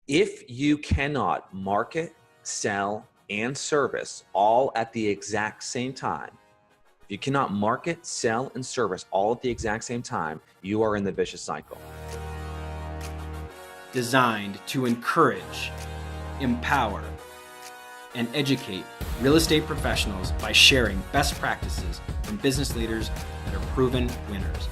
If you cannot market, sell, and service all at the exact same time, if you cannot market, sell, and service all at the exact same time, you are in the vicious cycle. Designed to encourage, empower, and educate real estate professionals by sharing best practices from business leaders that are proven winners.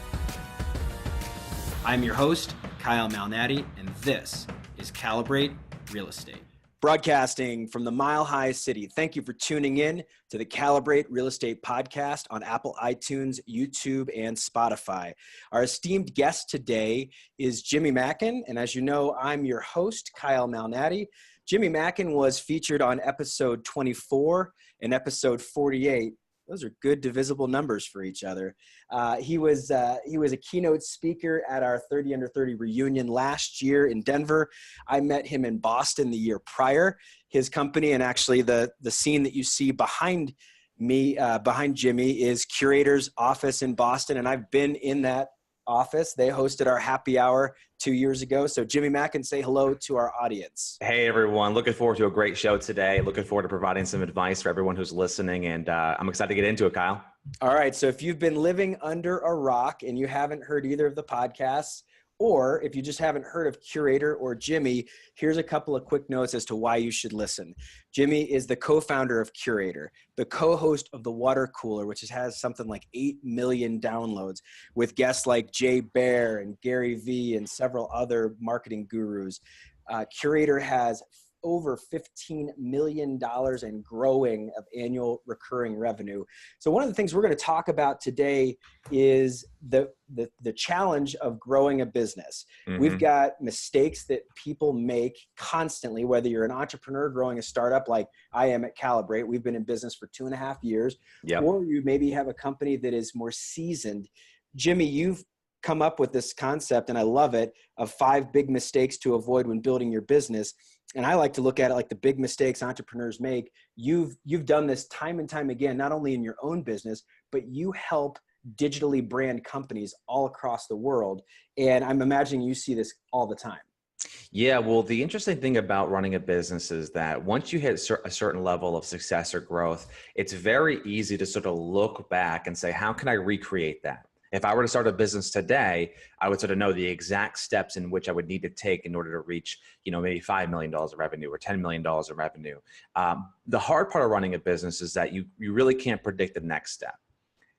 I'm your host, Kyle Malnati, and this is Calibrate Real Estate. Broadcasting from the Mile High City. Thank you for tuning in to the Calibrate Real Estate podcast on Apple, iTunes, YouTube, and Spotify. Our esteemed guest today is Jimmy Mackin, and as you know, I'm your host, Kyle Malnati. Jimmy Mackin was featured on episode 24 and episode 48. Those are good divisible numbers for each other. He was a keynote speaker at our 30 Under 30 reunion last year in Denver. I met him in Boston the year prior. His company, and actually the scene that you see behind me, behind Jimmy, is Curaytor's office in Boston, and I've been in that office. They hosted our happy hour 2 years ago. So Jimmy Mackin, say hello to our audience. Hey everyone, looking forward to a great show today. Looking forward to providing some advice for everyone who's listening, and I'm excited to get into it, Kyle. All right, so if you've been living under a rock and you haven't heard either of the podcasts, or if you just haven't heard of Curaytor or Jimmy, here's a couple of quick notes as to why you should listen. Jimmy is the co-founder of Curaytor, the co-host of The Water Cooler, which has something like 8 million downloads, with guests like Jay Baer and Gary Vee and several other marketing gurus. Curaytor has over $15 million and growing of annual recurring revenue. So one of the things we're going to talk about today is the challenge of growing a business. Mm-hmm. We've got mistakes that people make constantly, whether you're an entrepreneur growing a startup like I am at Calibrate. We've been in business for 2.5 years, yep. Or you maybe have a company that is more seasoned. Jimmy, you've come up with this concept, and I love it, of 5 big mistakes to avoid when building your business. And I like to look at it like the big mistakes entrepreneurs make. You've done this time and time again, not only in your own business, but you help digitally brand companies all across the world. And I'm imagining you see this all the time. Yeah, well, the interesting thing about running a business is that once you hit a certain level of success or growth, it's very easy to sort of look back and say, how can I recreate that? If I were to start a business today, I would sort of know the exact steps in which I would need to take in order to reach, maybe $5 million of revenue or $10 million of revenue. The hard part of running a business is that you really can't predict the next step.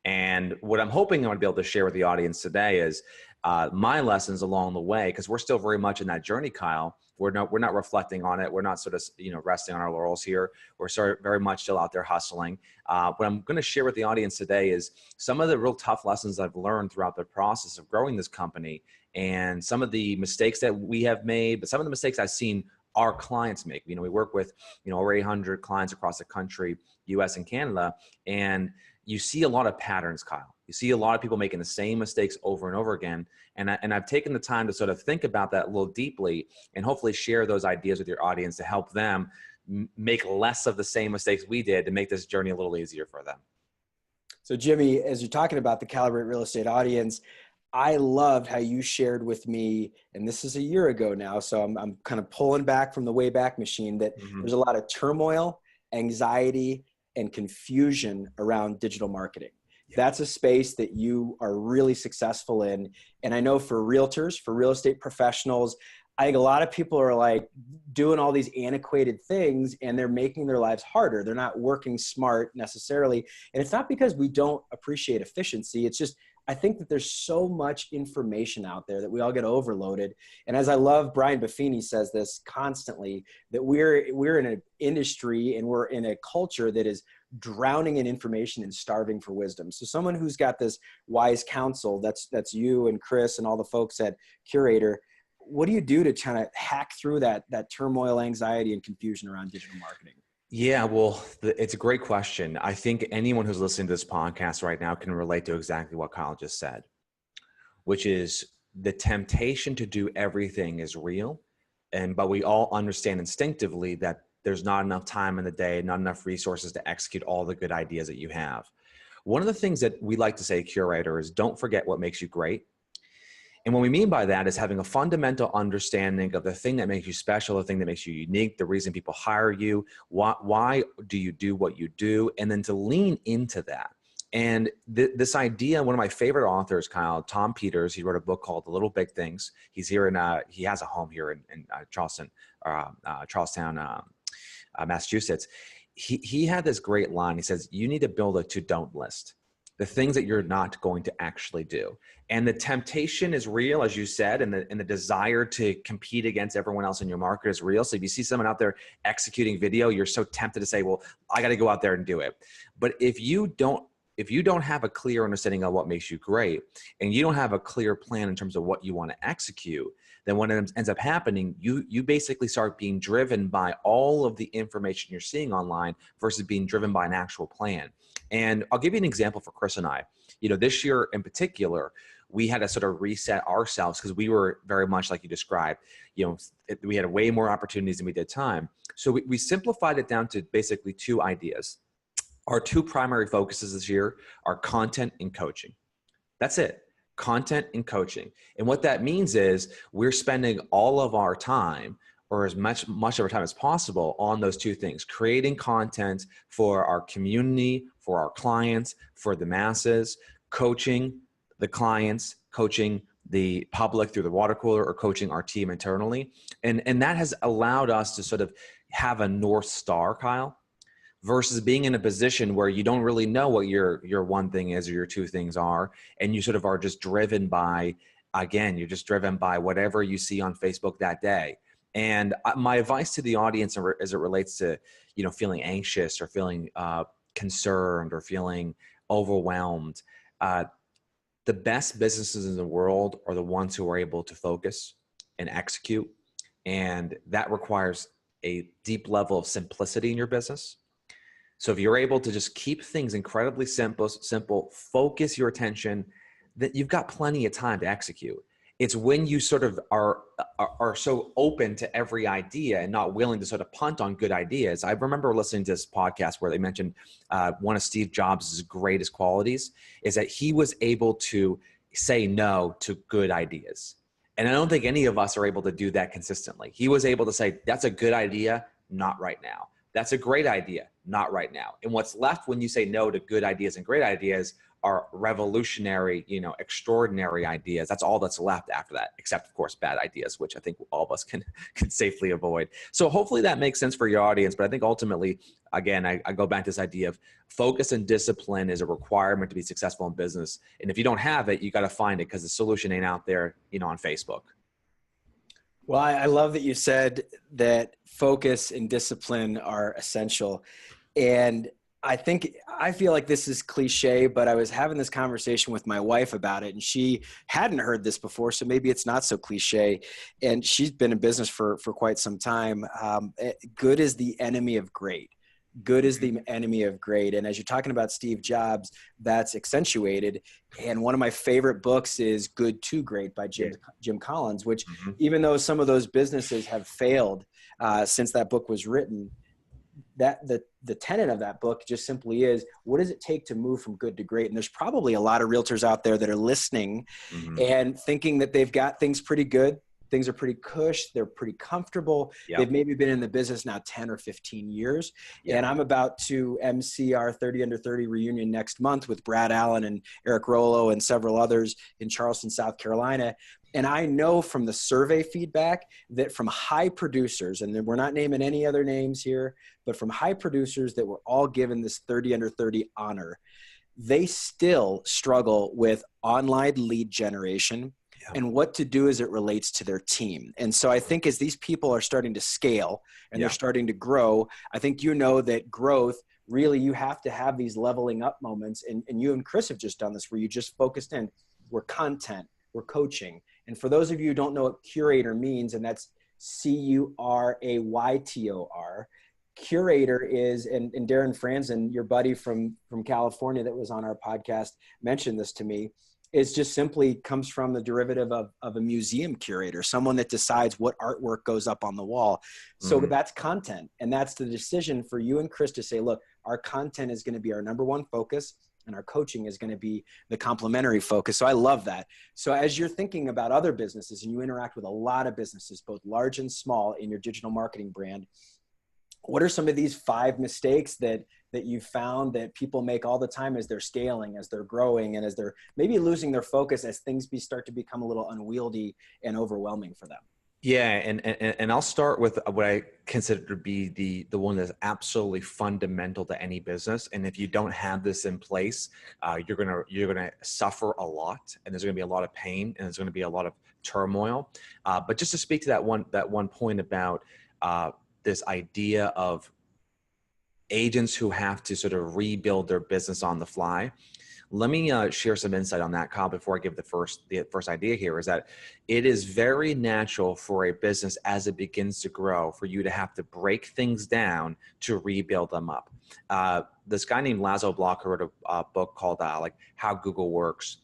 And what I'm hoping I'm going to be able to share with the audience today is my lessons along the way, because we're still very much in that journey, Kyle. We're not reflecting on it. We're not sort of, resting on our laurels here. We're very much still out there hustling. What I'm going to share with the audience today is some of the real tough lessons I've learned throughout the process of growing this company, and some of the mistakes that we have made, but some of the mistakes I've seen our clients make. We work with, over 800 clients across the country, US and Canada, and you see a lot of patterns, Kyle. You see a lot of people making the same mistakes over and over again. And I've taken the time to sort of think about that a little deeply and hopefully share those ideas with your audience to help them make less of the same mistakes we did to make this journey a little easier for them. So Jimmy, as you're talking about the Calibrate Real Estate audience, I loved how you shared with me, and this is a year ago now, so I'm kind of pulling back from the Wayback Machine, that there's a lot of turmoil, anxiety, and confusion around digital marketing. That's a space that you are really successful in. And I know for realtors, for real estate professionals, I think a lot of people are like doing all these antiquated things and they're making their lives harder. They're not working smart necessarily. And it's not because we don't appreciate efficiency. It's just, I think that there's so much information out there that we all get overloaded. And as I love, Brian Buffini says this constantly, that we're in an industry and we're in a culture that is drowning in information and starving for wisdom. So someone who's got this wise counsel, that's you and Chris and all the folks at Curaytor, what do you do to kind of hack through that turmoil, anxiety, and confusion around digital marketing? Yeah, well, it's a great question. I think anyone who's listening to this podcast right now can relate to exactly what Kyle just said, which is the temptation to do everything is real. But we all understand instinctively that there's not enough time in the day, not enough resources to execute all the good ideas that you have. One of the things that we like to say at Curaytor is don't forget what makes you great. And what we mean by that is having a fundamental understanding of the thing that makes you special, the thing that makes you unique, the reason people hire you, why do you do what you do, and then to lean into that. And this idea, one of my favorite authors, Kyle, Tom Peters, he wrote a book called The Little Big Things. He's here he has a home here in Charlestown, Massachusetts. He had this great line. He says, you need to build a to-don't list. The things that you're not going to actually do. And the temptation is real, as you said, and the desire to compete against everyone else in your market is real. So if you see someone out there executing video, you're so tempted to say, well, I got to go out there and do it. But if you don't have a clear understanding of what makes you great, and you don't have a clear plan in terms of what you want to execute, then what ends up happening, you basically start being driven by all of the information you're seeing online versus being driven by an actual plan. And I'll give you an example for Chris and I. This year in particular, we had to sort of reset ourselves because we were very much like you described. We had way more opportunities than we did time. So we simplified it down to basically two ideas. Our two primary focuses this year are content and coaching. That's it. Content and coaching. And what that means is we're spending all of our time, or as much of our time as possible, on those two things: creating content for our community, for our clients, for the masses, coaching the clients, coaching the public through the water cooler, or coaching our team internally. And that has allowed us to sort of have a North Star, Kyle, versus being in a position where you don't really know what your one thing is or your two things are. And you sort of are just driven by, again, you're just driven by whatever you see on Facebook that day. And my advice to the audience as it relates to, feeling anxious or feeling concerned or feeling overwhelmed, the best businesses in the world are the ones who are able to focus and execute. And that requires a deep level of simplicity in your business. So if you're able to just keep things incredibly simple, focus your attention, that you've got plenty of time to execute. It's when you sort of are so open to every idea and not willing to sort of punt on good ideas. I remember listening to this podcast where they mentioned one of Steve Jobs' greatest qualities is that he was able to say no to good ideas. And I don't think any of us are able to do that consistently. He was able to say, that's a good idea, not right now. That's a great idea, not right now. And what's left when you say no to good ideas and great ideas are revolutionary, extraordinary ideas. That's all that's left after that, except of course, bad ideas, which I think all of us can safely avoid. So hopefully that makes sense for your audience. But I think ultimately, again, I go back to this idea of focus and discipline is a requirement to be successful in business. And if you don't have it, you got to find it, because the solution ain't out there, on Facebook. Well, I love that you said that focus and discipline are essential. And I feel like this is cliche, but I was having this conversation with my wife about it, and she hadn't heard this before, so maybe it's not so cliche. And she's been in business for quite some time. Good is the enemy of great. Good is the enemy of great. And as you're talking about Steve Jobs, that's accentuated. And one of my favorite books is Good to Great by Jim Collins, which even though some of those businesses have failed since that book was written, that the tenet of that book just simply is, what does it take to move from good to great? And there's probably a lot of realtors out there that are listening and thinking that they've got things pretty good. Things are pretty cush. They're pretty comfortable. Yep. They've maybe been in the business now 10 or 15 years. Yep. And I'm about to MC our 30 Under 30 reunion next month with Brad Allen and Eric Rollo and several others in Charleston, South Carolina. And I know from the survey feedback that from high producers, and we're not naming any other names here, but from high producers that were all given this 30 Under 30 honor, they still struggle with online lead generation and what to do as it relates to their team. And so I think as these people are starting to scale and they're starting to grow, I think that growth, really you have to have these leveling up moments. And you and Chris have just done this where you just focused in. We're content, we're coaching. And for those of you who don't know what Curaytor means, and that's Curaytor, Curaytor is, and Darren Franzen, your buddy from California that was on our podcast, mentioned this to me, is just simply comes from the derivative of a museum curator, someone that decides what artwork goes up on the wall. So that's content. And that's the decision for you and Chris to say, look, our content is going to be our number one focus. and our coaching is going to be the complementary focus. So I love that. So as you're thinking about other businesses and you interact with a lot of businesses, both large and small, in your digital marketing brand, what are some of these 5 mistakes that you found that people make all the time as they're scaling, as they're growing, and as they're maybe losing their focus as things start to become a little unwieldy and overwhelming for them? Yeah, and I'll start with what I consider to be the one that's absolutely fundamental to any business. And if you don't have this in place, you're gonna suffer a lot, and there's gonna be a lot of pain, and there's gonna be a lot of turmoil. But just to speak to that one point about this idea of agents who have to sort of rebuild their business on the fly. Let me share some insight on that, Kyle, before I give the first idea here. Is that it is very natural for a business as it begins to grow for you to have to break things down to rebuild them up. This guy named Laszlo Block wrote a book called like How Google Works.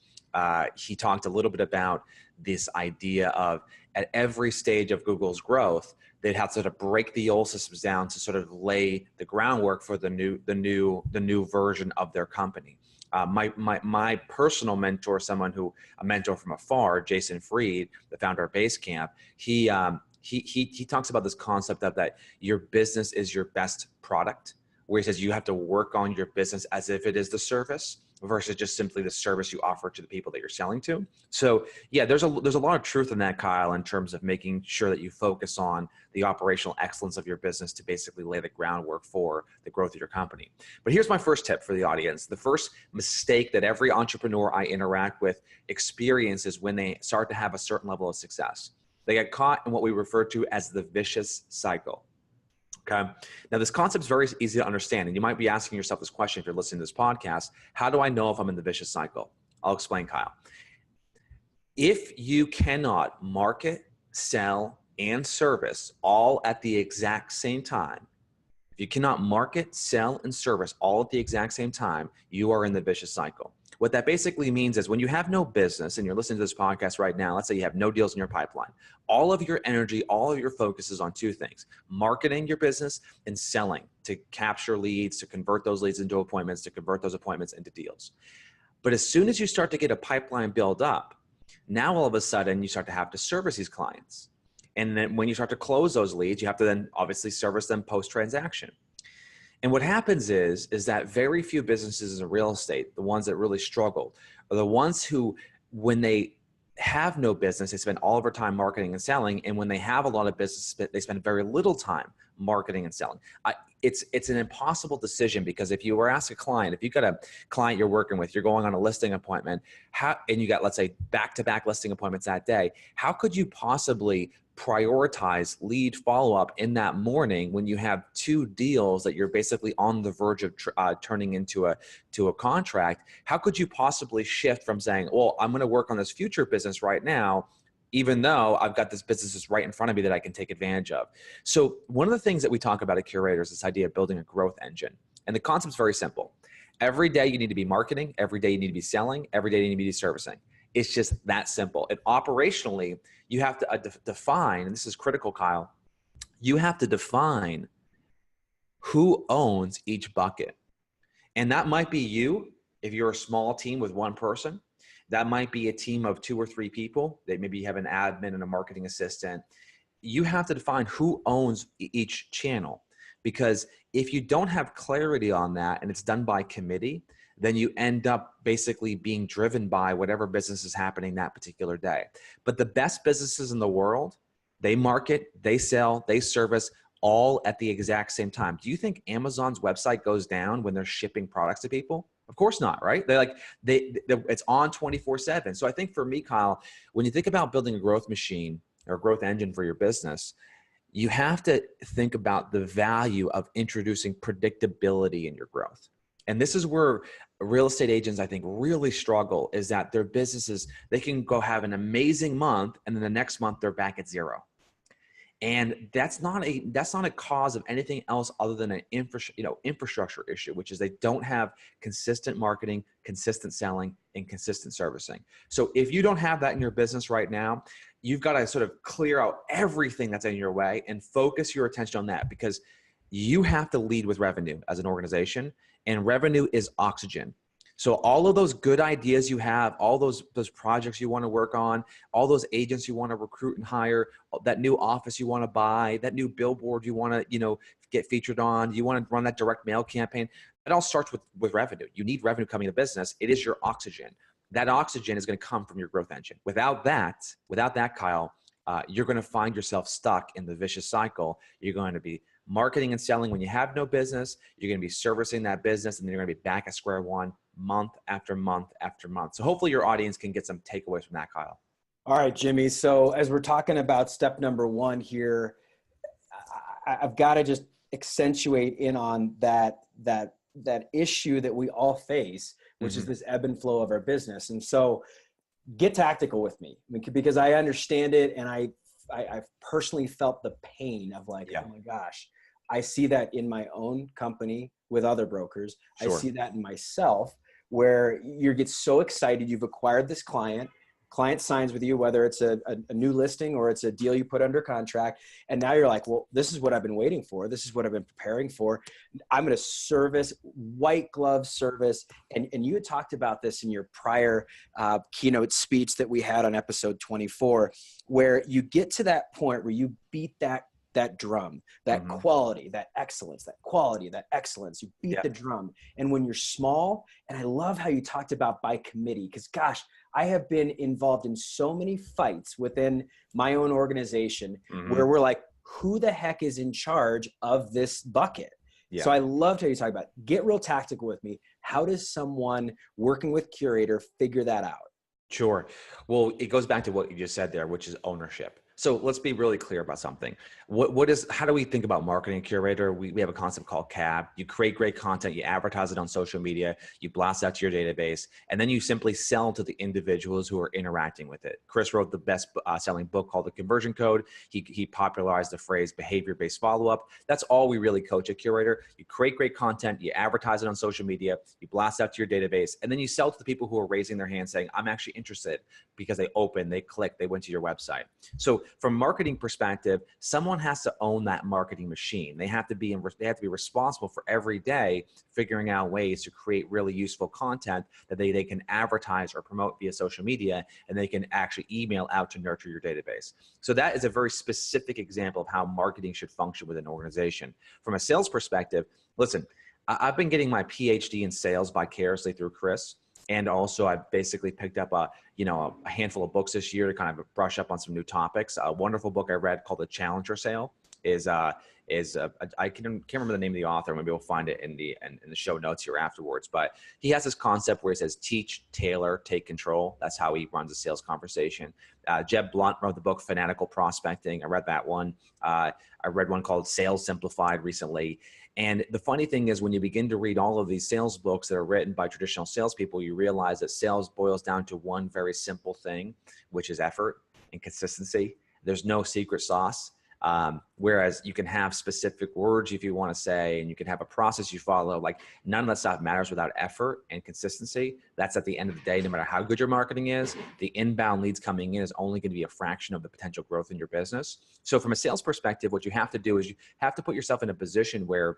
He talked a little bit about this idea of at every stage of Google's growth, they'd have to sort of break the old systems down to sort of lay the groundwork for the new version of their company. My personal mentor, a mentor from afar, Jason Fried, the founder of Basecamp, he talks about this concept of that your business is your best product, where he says you have to work on your business as if it is the service versus just simply the service you offer to the people that you're selling to. So yeah, there's a lot of truth in that, Kyle, in terms of making sure that you focus on the operational excellence of your business to basically lay the groundwork for the growth of your company. But here's my first tip for the audience. The first mistake that every entrepreneur I interact with experiences when they start to have a certain level of success. They get caught in what we refer to as the vicious cycle. Okay. Now, this concept is very easy to understand, and you might be asking yourself this question if you're listening to this podcast: how do I know if I'm in the vicious cycle? I'll explain, Kyle. If you cannot market, sell, and service all at the exact same time, if you cannot market, sell, and service all at the exact same time, you are in the vicious cycle. What that basically means is when you have no business and you're listening to this podcast right now, let's say you have no deals in your pipeline, all of your energy, all of your focus is on 2 things: marketing your business and selling to capture leads, to convert those leads into appointments, to convert those appointments into deals. But as soon as you start to get a pipeline build up, now all of a sudden you start to have to service these clients. And then when you start to close those leads, you have to then obviously service them post-transaction. And what happens is that very few businesses in real estate, the ones that really struggle, are the ones who, when they have no business, they spend all of their time marketing and selling. And when they have a lot of business, they spend very little time marketing and selling. It's an impossible decision, because if you were asked a client, if you've got a client you're working with, you're going on a listing appointment, and you got, let's say, back-to-back listing appointments that day, how could you possibly prioritize lead follow-up in that morning when you have 2 deals that you're basically on the verge of turning into a contract? How could you possibly shift from saying, well, I'm going to work on this future business right now, even though I've got this business that's right in front of me that I can take advantage of? So one of the things that we talk about at Curaytor is this idea of building a growth engine. And the concept's very simple. Every day you need to be marketing. Every day you need to be selling. Every day you need to be servicing. It's just that simple. And operationally, you have to define, and this is critical, Kyle, you have to define who owns each bucket. And that might be you if you're a small team with 1 person. That might be a team of 2 or 3 people. That maybe you have an admin and a marketing assistant. You have to define who owns each channel, because if you don't have clarity on that and it's done by committee, then you end up basically being driven by whatever business is happening that particular day. But the best businesses in the world, they market, they sell, they service all at the exact same time. Do you think Amazon's website goes down when they're shipping products to people? Of course not, right? It's on 24/7. So I think for me, Kyle, when you think about building a growth machine or a growth engine for your business, you have to think about the value of introducing predictability in your growth. And this is where real estate agents, I think, really struggle, is that their businesses, they can go have an amazing month and then the next month they're back at 0. And that's not a cause of anything else other than an infrastructure issue, which is they don't have consistent marketing, consistent selling, and consistent servicing. So if you don't have that in your business right now, you've got to sort of clear out everything that's in your way and focus your attention on that, because you have to lead with revenue as an organization, and revenue is oxygen. So all of those good ideas you have, all those projects you want to work on, all those agents you want to recruit and hire, that new office you want to buy, that new billboard you want to, get featured on, you want to run that direct mail campaign. It all starts with revenue. You need revenue coming to business. It is your oxygen. That oxygen is going to come from your growth engine. Without that, Kyle, you're going to find yourself stuck in the vicious cycle. You're going to be marketing and selling when you have no business. You're going to be servicing that business, and then you're going to be back at square one month after month after month. So hopefully your audience can get some takeaways from that, Kyle. All right, Jimmy. So as we're talking about step number one here, I've got to just accentuate in on that issue that we all face, which is this ebb and flow of our business. And so get tactical with me, because I understand it. And I've personally felt the pain of like, oh my gosh, I see that in my own company with other brokers. Sure. I see that in myself, where you get so excited. You've acquired this client signs with you, whether it's a new listing or it's a deal you put under contract. And now you're like, well, this is what I've been waiting for. This is what I've been preparing for. I'm going to service, white glove service. And you had talked about this in your prior keynote speech that we had on episode 24, where you get to that point where you beat that drum, that quality, that excellence, that quality, that excellence. You beat the drum. And when you're small, and I love how you talked about by committee, because gosh, I have been involved in so many fights within my own organization where we're like, who the heck is in charge of this bucket? Yeah. So I loved how you talk about, get real tactical with me. How does someone working with Curaytor figure that out? Sure. Well, it goes back to what you just said there, which is ownership. So let's be really clear about something. How do we think about marketing Curaytor? We have a concept called CAB. You create great content, you advertise it on social media, you blast out to your database, and then you simply sell to the individuals who are interacting with it. Chris wrote the best selling book called The Conversion Code. He popularized the phrase behavior-based follow-up. That's all we really coach at Curaytor. You create great content, you advertise it on social media, you blast out to your database, and then you sell to the people who are raising their hand saying, I'm actually interested, because they opened, they clicked, they went to your website. So from a marketing perspective, someone has to own that marketing machine. They have to be responsible for every day figuring out ways to create really useful content that they can advertise or promote via social media, and they can actually email out to nurture your database. So that is a very specific example of how marketing should function with an organization. From a sales perspective, listen, I've been getting my PhD in sales vicariously through Chris. And also I've basically picked up a handful of books this year to kind of brush up on some new topics. A wonderful book I read called The Challenger Sale I can't remember the name of the author. Maybe we'll find it in the show notes here afterwards. But he has this concept where he says, teach, tailor, take control. That's how he runs a sales conversation. Jeb Blunt wrote the book Fanatical Prospecting. I read that one. I read one called Sales Simplified recently. And the funny thing is, when you begin to read all of these sales books that are written by traditional salespeople, you realize that sales boils down to one very simple thing, which is effort and consistency. There's no secret sauce. Whereas you can have specific words if you want to say, and you can have a process you follow. Like, none of that stuff matters without effort and consistency. That's at the end of the day, no matter how good your marketing is, the inbound leads coming in is only going to be a fraction of the potential growth in your business. So from a sales perspective, what you have to do is you have to put yourself in a position where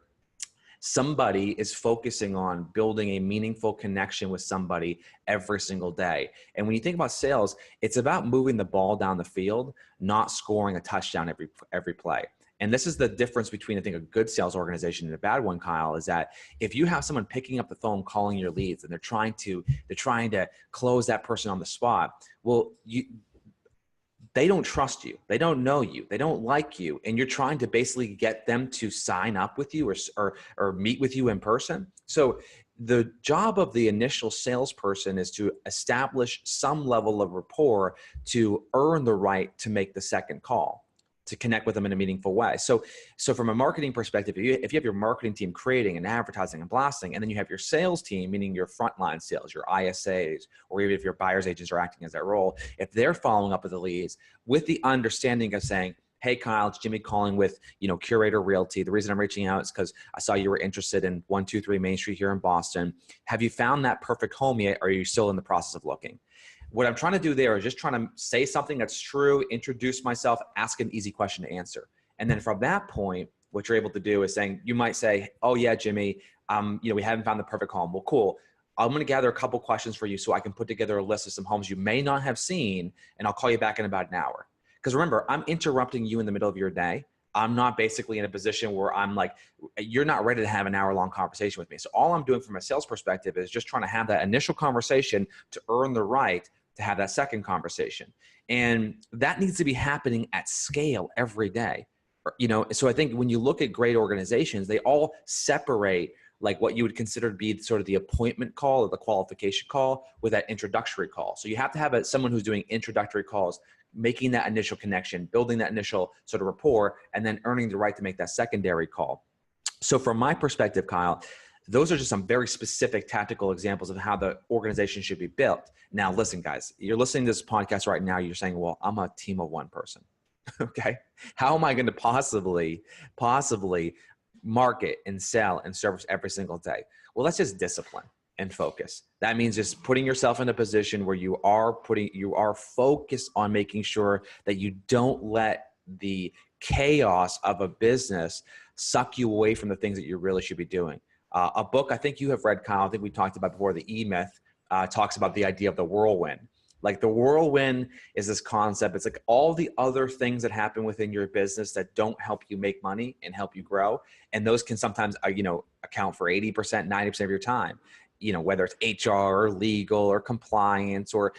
somebody is focusing on building a meaningful connection with somebody every single day. And when you think about sales, it's about moving the ball down the field, not scoring a touchdown every play. And this is the difference between, I think, a good sales organization and a bad one, Kyle, is that if you have someone picking up the phone, calling your leads, and they're trying to close that person on the spot, well, they don't trust you. They don't know you. They don't like you. And you're trying to basically get them to sign up with you or meet with you in person. So the job of the initial salesperson is to establish some level of rapport to earn the right to make the second call, to connect with them in a meaningful way. So from a marketing perspective, if you have your marketing team creating and advertising and blasting, and then you have your sales team, meaning your frontline sales, your ISAs, or even if your buyer's agents are acting as that role, if they're following up with the leads with the understanding of saying, hey, Kyle, it's Jimmy calling with, Curaytor Realty. The reason I'm reaching out is because I saw you were interested in 123 Main Street here in Boston. Have you found that perfect home yet? Or are you still in the process of looking? What I'm trying to do there is just trying to say something that's true, introduce myself, ask an easy question to answer. And then from that point, what you're able to do is saying, you might say, oh yeah, Jimmy, we haven't found the perfect home. Well, cool. I'm going to gather a couple questions for you so I can put together a list of some homes you may not have seen, and I'll call you back in about an hour. Because remember, I'm interrupting you in the middle of your day. I'm not basically in a position where I'm like, you're not ready to have an hour-long conversation with me. So all I'm doing from a sales perspective is just trying to have that initial conversation to earn the right to have that second conversation. And that needs to be happening at scale every day. So I think when you look at great organizations, they all separate like what you would consider to be sort of the appointment call or the qualification call with that introductory call. So you have to have someone who's doing introductory calls, making that initial connection, building that initial sort of rapport, and then earning the right to make that secondary call. So from my perspective, Kyle, those are just some very specific tactical examples of how the organization should be built. Now, listen, guys, you're listening to this podcast right now. You're saying, well, I'm a team of one person. Okay. How am I going to possibly market and sell and service every single day? Well, that's just discipline and focus. That means just putting yourself in a position where you are focused on making sure that you don't let the chaos of a business suck you away from the things that you really should be doing. A book I think you have read, Kyle, I think we talked about before, the E-Myth, talks about the idea of the whirlwind. Like the whirlwind is this concept. It's like all the other things that happen within your business that don't help you make money and help you grow. And those can sometimes, account for 80%, 90% of your time, whether it's HR or legal or compliance or,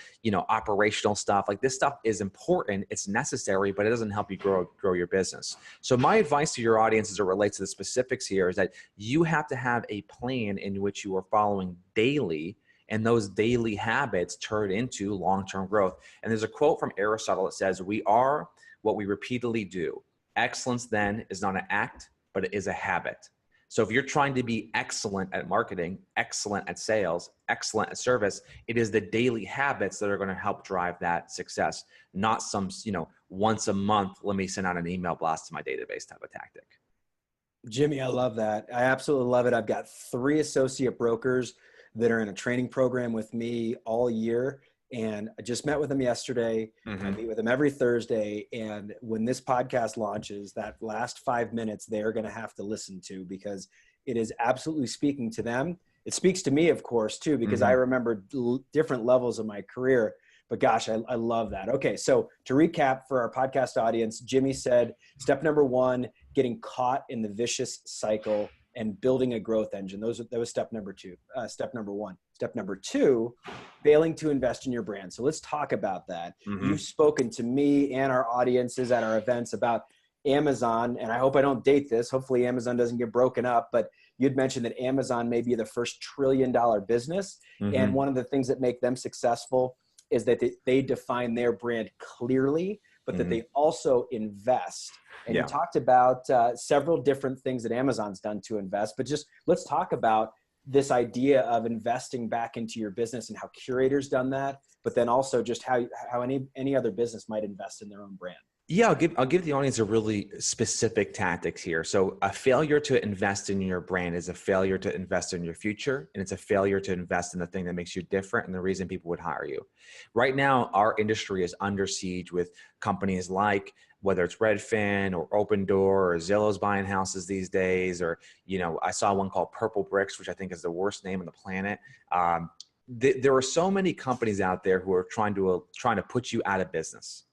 operational stuff. Like this stuff is important. It's necessary, but it doesn't help you grow your business. So my advice to your audience as it relates to the specifics here is that you have to have a plan in which you are following daily, and those daily habits turn into long-term growth. And there's a quote from Aristotle that says, "We are what we repeatedly do. Excellence then is not an act, but it is a habit." So if you're trying to be excellent at marketing, excellent at sales, excellent at service, it is the daily habits that are going to help drive that success, not some, once a month, let me send out an email blast to my database type of tactic. Jimmy, I love that. I absolutely love it. I've got 3 associate brokers that are in a training program with me all year. And I just met with them yesterday. I meet with them every Thursday. And when this podcast launches, that last 5 minutes, they're going to have to listen to, because it is absolutely speaking to them. It speaks to me, of course, too, because I remember different levels of my career. But gosh, I love that. Okay, so to recap for our podcast audience, Jimmy said, step number 1, getting caught in the vicious cycle and building a growth engine. That was step number 2. Step number 1. Step number 2, failing to invest in your brand. So let's talk about that. You've spoken to me and our audiences at our events about Amazon, and I hope I don't date this. Hopefully Amazon doesn't get broken up, but you'd mentioned that Amazon may be the first $1 trillion business. And one of the things that make them successful is that they define their brand clearly, but that they also invest. And you talked about several different things that Amazon's done to invest, but just let's talk about this idea of investing back into your business and how Curaytor's done that, but then also just how any other business might invest in their own brand. Yeah, I'll give the audience a really specific tactics here. So a failure to invest in your brand is a failure to invest in your future, and it's a failure to invest in the thing that makes you different and the reason people would hire you. Right now, our industry is under siege with companies like, whether it's Redfin or Open Door or Zillow's buying houses these days, or, I saw one called Purple Bricks, which I think is the worst name on the planet. There are so many companies out there who are trying to put you out of business.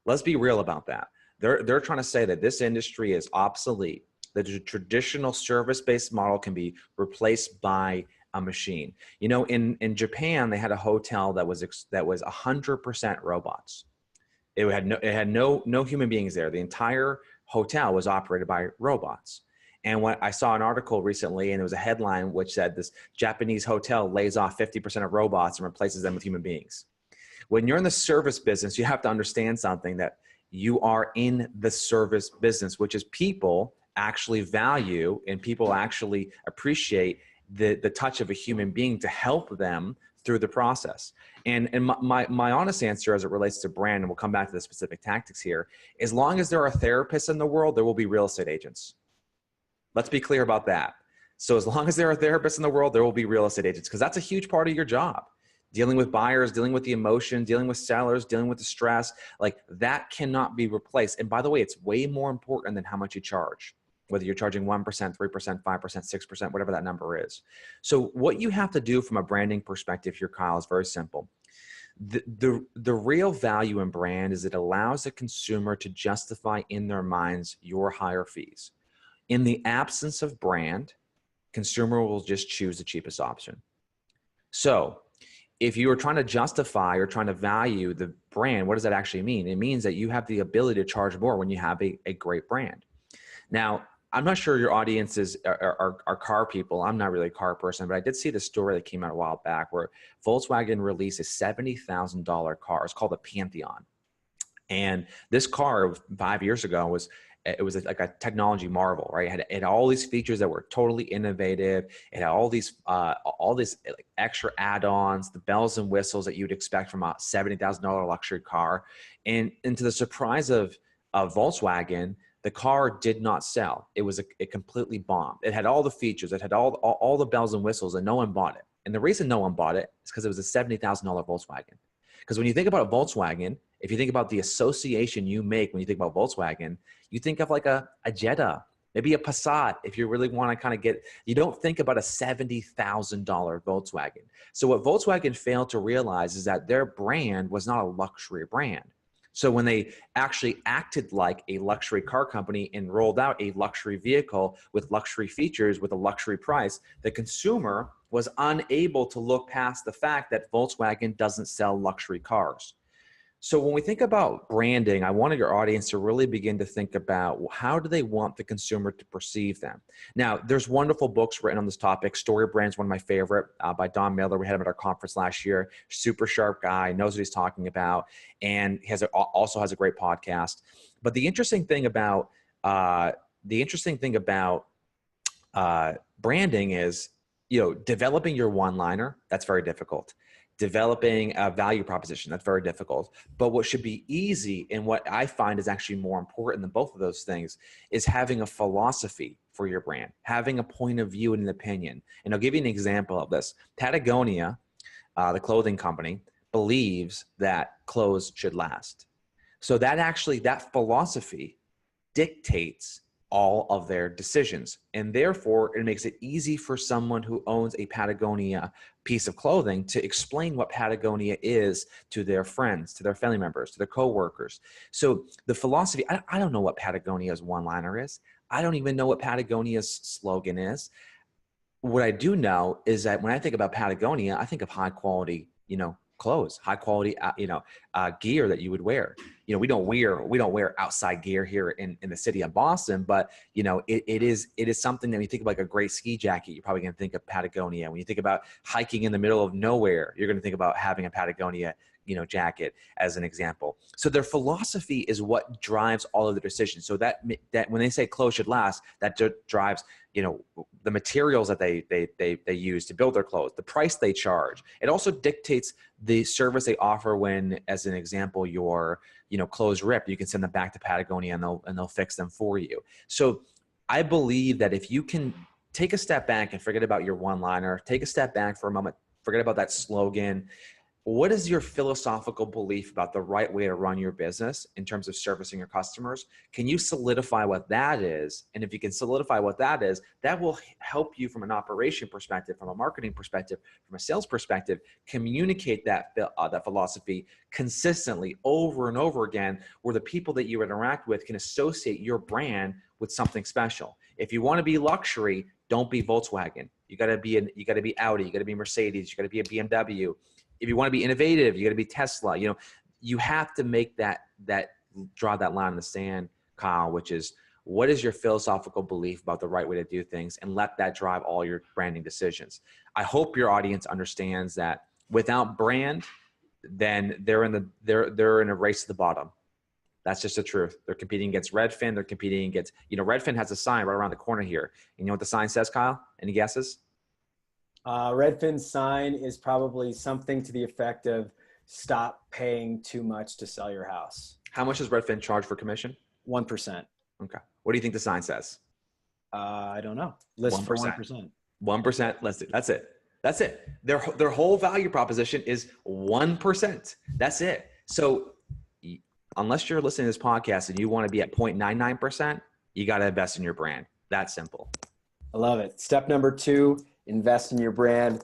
Let's be real about that. They're trying to say that this industry is obsolete, that the traditional service-based model can be replaced by a machine. In Japan, they had a hotel that was 100% robots. It had no human beings there. The entire hotel was operated by robots. And when I saw an article recently, and there was a headline which said this Japanese hotel lays off 50% of robots and replaces them with human beings. When you're in the service business, you have to understand something, that you are in the service business, which is people actually value and people actually appreciate the touch of a human being to help them through the process. And my honest answer as it relates to brand, and we'll come back to the specific tactics here, as long as there are therapists in the world, there will be real estate agents. Let's be clear about that. So as long as there are therapists in the world, there will be real estate agents, because that's a huge part of your job. Dealing with buyers, dealing with the emotion, dealing with sellers, dealing with the stress, like that cannot be replaced. And by the way, it's way more important than how much you charge. whether you're charging 1%, 3%, 5%, 6%, whatever that number is. So what you have to do from a branding perspective here, Kyle, is very simple. The real value in brand is it allows the consumer to justify in their minds your higher fees. In the absence of brand, consumer will just choose the cheapest option. So if you are trying to justify or trying to value the brand, what does that actually mean? It means that you have the ability to charge more when you have a great brand. Now, I'm not sure your audiences are car people. I'm not really a car person, but I did see the story that came out a while back where Volkswagen released a $70,000 car. It's called the Pantheon. And this car 5 years ago was like a technology marvel, right? It had all these features that were totally innovative. It had all these like extra add-ons, the bells and whistles that you'd expect from a $70,000 luxury car. And to the surprise of Volkswagen, the car did not sell. It was a completely bombed. It had all the features. It had all the bells and whistles, and no one bought it. And the reason no one bought it is because it was a $70,000 Volkswagen. Because when you think about a Volkswagen, if you think about the association you make when you think about Volkswagen, you think of like a Jetta, maybe a Passat. If you really want to kind of you don't think about a $70,000 Volkswagen. So what Volkswagen failed to realize is that their brand was not a luxury brand. So when they actually acted like a luxury car company and rolled out a luxury vehicle with luxury features with a luxury price, the consumer was unable to look past the fact that Volkswagen doesn't sell luxury cars. So when we think about branding, I wanted your audience to really begin to think about how do they want the consumer to perceive them. Now, there's wonderful books written on this topic. Story Brand's one of my favorite by Don Miller. We had him at our conference last year. Super sharp guy, knows what he's talking about, and he also has a great podcast. But the interesting thing about branding is, developing your one-liner. That's very difficult. Developing a value proposition, that's very difficult. But what should be easy, and what I find is actually more important than both of those things, is having a philosophy for your brand, having a point of view and an opinion. And I'll give you an example of this. Patagonia, the clothing company, believes that clothes should last. So that philosophy dictates all of their decisions. And therefore, it makes it easy for someone who owns a Patagonia piece of clothing to explain what Patagonia is to their friends, to their family members, to their coworkers. So the philosophy, I don't know what Patagonia's one-liner is. I don't even know what Patagonia's slogan is. What I do know is that when I think about Patagonia, I think of high quality, clothes, high quality, gear that you would wear. We don't wear outside gear here in the city of Boston, but it is something that when you think of like a great ski jacket, you're probably going to think of Patagonia. When you think about hiking in the middle of nowhere, you're going to think about having a Patagonia, jacket as an example. So their philosophy is what drives all of the decisions. So that when they say clothes should last, that drives, the materials that they use to build their clothes, the price they charge. It also dictates the service they offer when, as an example, your, clothes rip, you can send them back to Patagonia and they'll fix them for you. So I believe that if you can take a step back and forget about your one-liner, take a step back for a moment, forget about that slogan. What is your philosophical belief about the right way to run your business in terms of servicing your customers? Can you solidify what that is? And if you can solidify what that is, that will help you from an operation perspective, from a marketing perspective, from a sales perspective, communicate that philosophy consistently over and over again, where the people that you interact with can associate your brand with something special. If you want to be luxury, don't be Volkswagen. You got to be Audi, you got to be Mercedes, you got to be a BMW. If you want to be innovative, you got to be Tesla. You have to make that draw that line in the sand, Kyle, which is, what is your philosophical belief about the right way to do things, and let that drive all your branding decisions. I hope your audience understands that without brand, then they're in a race to the bottom. That's just the truth. They're competing against Redfin. They're competing against, Redfin has a sign right around the corner here. You know what the sign says, Kyle? Any guesses? Redfin's sign is probably something to the effect of stop paying too much to sell your house. How much does Redfin charge for commission? 1%. Okay. What do you think the sign says? I don't know. List 1%. For 1%. 1% listed. That's it. That's it. Their whole value proposition is 1%. That's it. So unless you're listening to this podcast and you want to be at 0.99%, you got to invest in your brand. That simple. I love it. Step number 2, invest in your brand.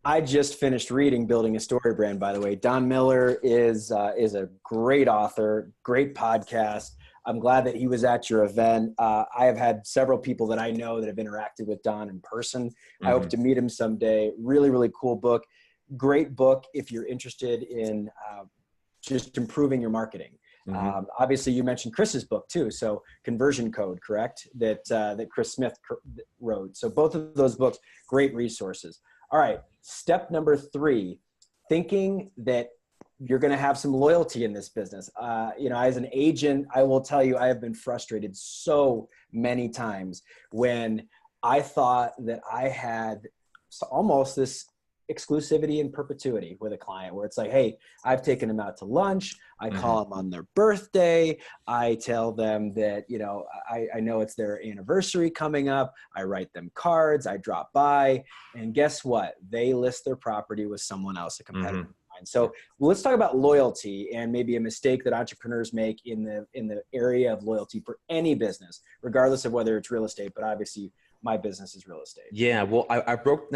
I just finished reading Building a Story Brand, by the way. Don Miller is a great author, great podcast. I'm glad that he was at your event. I have had several people that I know that have interacted with Don in person. I hope to meet him someday. Really, really cool book. Great book if you're interested in just improving your marketing. Obviously, you mentioned Chris's book too. So Conversion Code, correct? That Chris Smith wrote. So both of those books, great resources. All right. Step number 3, thinking that you're going to have some loyalty in this business. As an agent, I will tell you, I have been frustrated so many times when I thought that I had almost this exclusivity and perpetuity with a client where it's like, hey, I've taken them out to lunch. I call them on their birthday. I tell them that, I know it's their anniversary coming up. I write them cards. I drop by, and guess what? They list their property with someone else, a competitor. So let's talk about loyalty and maybe a mistake that entrepreneurs make in the area of loyalty for any business, regardless of whether it's real estate, but obviously my business is real estate. Yeah, well, I broke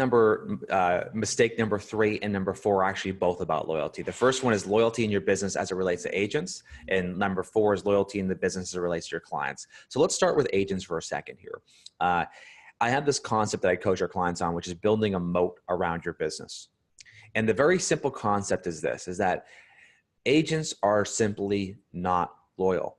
mistake number 3 and number 4 are actually both about loyalty. The first one is loyalty in your business as it relates to agents, and number 4 is loyalty in the business as it relates to your clients. So let's start with agents for a second here. I have this concept that I coach our clients on, which is building a moat around your business. And the very simple concept is this, is that agents are simply not loyal.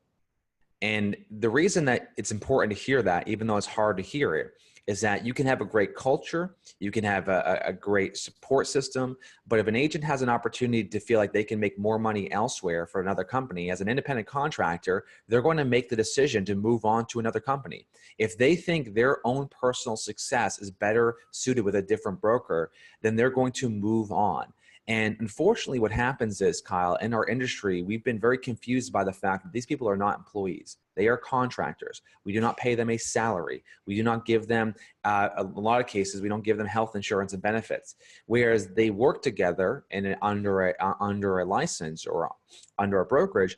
And the reason that it's important to hear that, even though it's hard to hear it, is that you can have a great culture, you can have a great support system, but if an agent has an opportunity to feel like they can make more money elsewhere for another company as an independent contractor, they're going to make the decision to move on to another company. If they think their own personal success is better suited with a different broker, then they're going to move on. And unfortunately, what happens is, Kyle, in our industry, we've been very confused by the fact that these people are not employees. They are contractors. We do not pay them a salary. We do not give them, a lot of cases, we don't give them health insurance and benefits. Whereas they work together under a license or under a brokerage,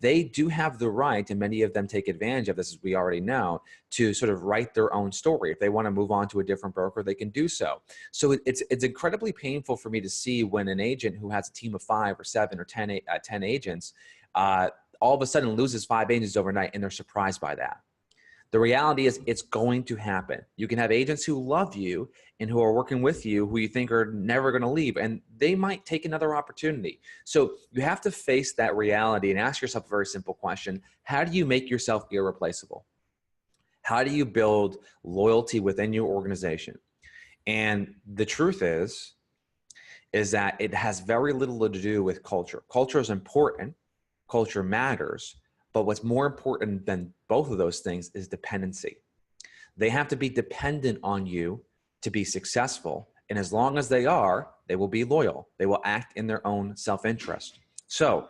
they do have the right, and many of them take advantage of this, as we already know, to sort of write their own story. If they want to move on to a different broker, they can do so. So it's incredibly painful for me to see when an agent who has a team of 5 or 7 or 10 agents, all of a sudden loses 5 agents overnight, and they're surprised by that. The reality is it's going to happen. You can have agents who love you and who are working with you who you think are never going to leave, and they might take another opportunity. So you have to face that reality and ask yourself a very simple question. How do you make yourself irreplaceable? How do you build loyalty within your organization? And the truth is that it has very little to do with culture. Culture is important. Culture matters. But what's more important than both of those things is dependency. They have to be dependent on you to be successful. And as long as they are, they will be loyal. They will act in their own self-interest. So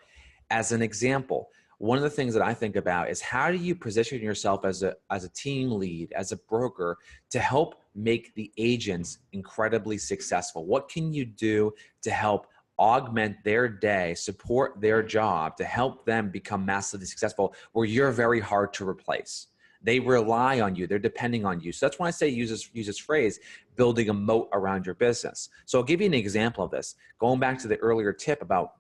as an example, one of the things that I think about is how do you position yourself as a team lead, as a broker, to help make the agents incredibly successful? What can you do to help augment their day, support their job, to help them become massively successful where you're very hard to replace? They rely on you. They're depending on you. So that's why I say use this phrase, building a moat around your business. So I'll give you an example of this. Going back to the earlier tip about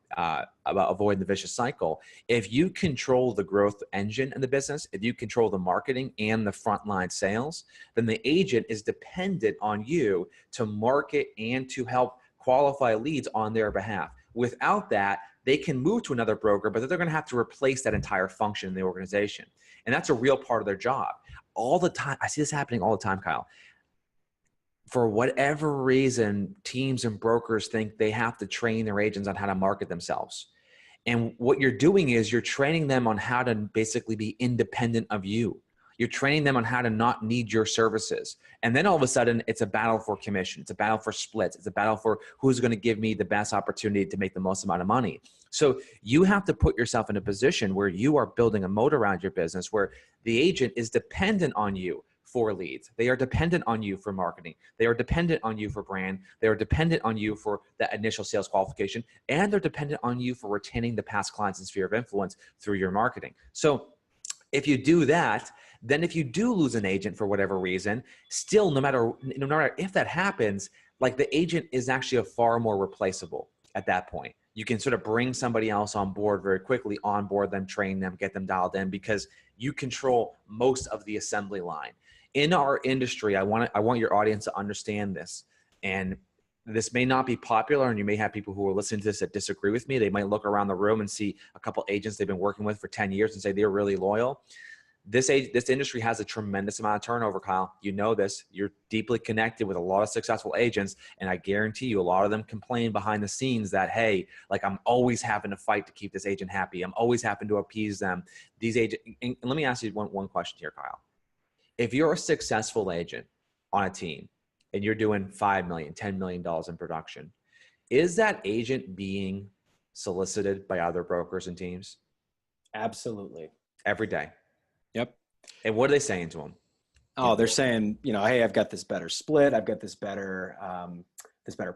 avoiding the vicious cycle. If you control the growth engine in the business, if you control the marketing and the frontline sales, then the agent is dependent on you to market and to help qualify leads on their behalf. Without that, they can move to another broker, but they're going to have to replace that entire function in the organization. And that's a real part of their job. All the time, I see this happening all the time, Kyle. For whatever reason, teams and brokers think they have to train their agents on how to market themselves. And what you're doing is you're training them on how to basically be independent of you. You're training them on how to not need your services. And then all of a sudden, it's a battle for commission. It's a battle for splits. It's a battle for who's going to give me the best opportunity to make the most amount of money. So you have to put yourself in a position where you are building a moat around your business, where the agent is dependent on you for leads. They are dependent on you for marketing. They are dependent on you for brand. They are dependent on you for that initial sales qualification. And they're dependent on you for retaining the past clients and sphere of influence through your marketing. So If you do that, then if you do lose an agent for whatever reason, still, no matter if that happens, like the agent is actually a far more replaceable at that point. You can sort of bring somebody else on board very quickly, onboard them, train them, get them dialed in, because you control most of the assembly line. In our industry, I want your audience to understand this. And this may not be popular, and you may have people who are listening to this that disagree with me. They might look around the room and see a couple agents they've been working with for 10 years and say they're really loyal. This industry has a tremendous amount of turnover, Kyle. You know this. You're deeply connected with a lot of successful agents, and I guarantee you a lot of them complain behind the scenes that, hey, like I'm always having to fight to keep this agent happy. I'm always having to appease them. These agents, and let me ask you one question here, Kyle. If you're a successful agent on a team and you're doing $5 million, $10 million in production, is that agent being solicited by other brokers and teams? Absolutely. Every day. Yep. And what are they saying to them? Oh, they're saying, you know, hey, I've got this better split. I've got this better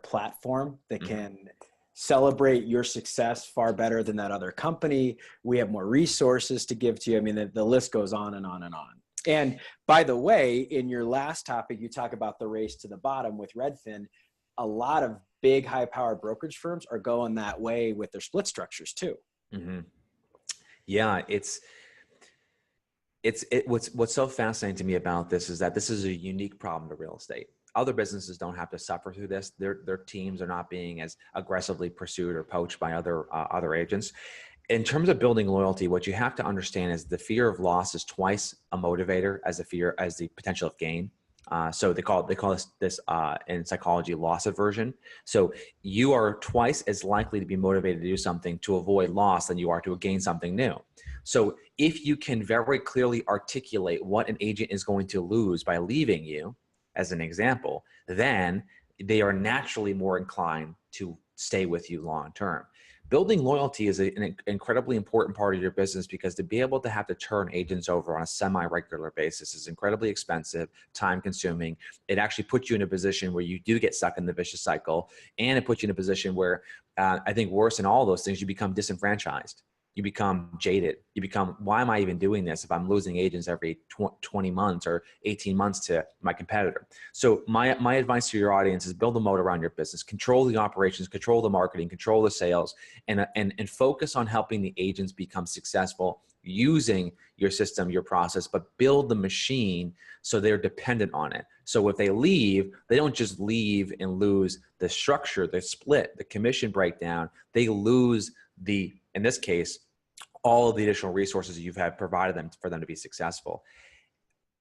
platform that can celebrate your success far better than that other company. We have more resources to give to you. I mean, the list goes on and on and on. And by the way, in your last topic, you talk about the race to the bottom with Redfin. A lot of big high-powered brokerage firms are going that way with their split structures too. Mm-hmm. Yeah, what's so fascinating to me about this is that this is a unique problem to real estate. Other businesses don't have to suffer through this. Their teams are not being as aggressively pursued or poached by other agents. In terms of building loyalty, what you have to understand is the fear of loss is twice a motivator as the potential of gain. So they call this in psychology loss aversion. So you are twice as likely to be motivated to do something to avoid loss than you are to gain something new. So if you can very clearly articulate what an agent is going to lose by leaving you, as an example, then they are naturally more inclined to stay with you long term. Building loyalty is an incredibly important part of your business, because to be able to have to turn agents over on a semi-regular basis is incredibly expensive, time-consuming. It actually puts you in a position where you do get stuck in the vicious cycle, and it puts you in a position where I think worse than all those things, you become disenfranchised. You become jaded. You become, why am I even doing this if I'm losing agents every 20 months or 18 months to my competitor? So my advice to your audience is build a moat around your business, control the operations, control the marketing, control the sales, and focus on helping the agents become successful using your system, your process, but build the machine so they're dependent on it. So if they leave, they don't just leave and lose the structure, the split, the commission breakdown. They lose in this case, all of the additional resources you've had provided them for them to be successful.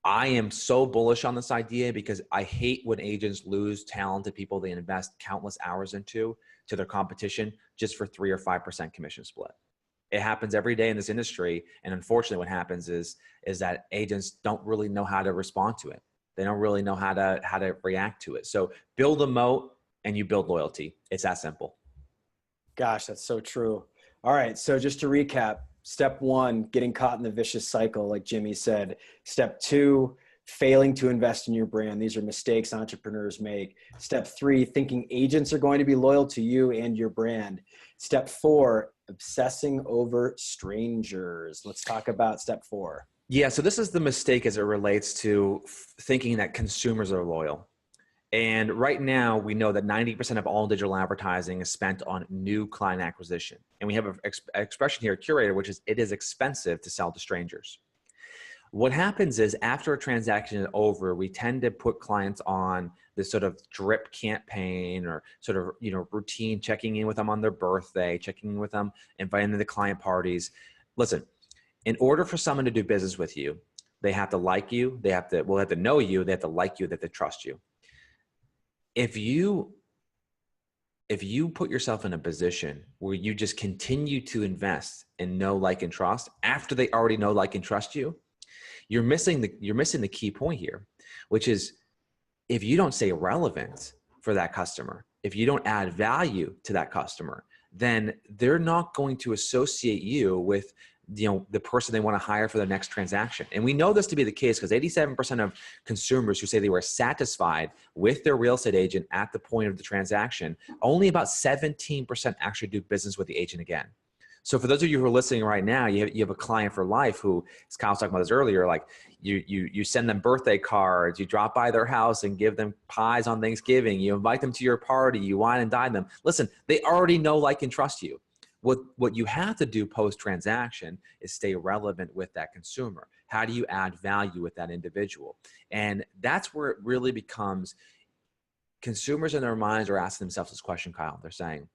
I am so bullish on this idea because I hate when agents lose talented people they invest countless hours into to their competition just for 3 or 5% commission split. It happens every day in this industry. And unfortunately what happens is that agents don't really know how to respond to it. They don't really know how to react to it. So build a moat and you build loyalty. It's that simple. Gosh, that's so true. All right. So just to recap, step 1, getting caught in the vicious cycle, like Jimmy said. Step 2, failing to invest in your brand. These are mistakes entrepreneurs make. Step 3, thinking agents are going to be loyal to you and your brand. Step 4, obsessing over strangers. Let's talk about step 4. Yeah. So this is the mistake as it relates to thinking that consumers are loyal. And right now, we know that 90% of all digital advertising is spent on new client acquisition. And we have an expression here at Curaytor, which is it is expensive to sell to strangers. What happens is after a transaction is over, we tend to put clients on this sort of drip campaign or sort of, routine, checking in with them on their birthday, checking in with them, inviting them to client parties. Listen, in order for someone to do business with you, they have to like you. They have to know you. They have to like you, that they trust you. If you put yourself in a position where you just continue to invest in know, like, and trust after they already know, like, and trust you, you're missing the key point here, which is if you don't stay relevant for that customer, if you don't add value to that customer, then they're not going to associate you with the person they want to hire for their next transaction. And we know this to be the case because 87% of consumers who say they were satisfied with their real estate agent at the point of the transaction, only about 17% actually do business with the agent again. So for those of you who are listening right now, you have a client for life who, as Kyle was talking about this earlier, like you send them birthday cards, you drop by their house and give them pies on Thanksgiving, you invite them to your party, you wine and dine them. Listen, they already know, like, and trust you. What you have to do post-transaction is stay relevant with that consumer. How do you add value with that individual? And that's where it really becomes, consumers in their minds are asking themselves this question, Kyle. They're saying,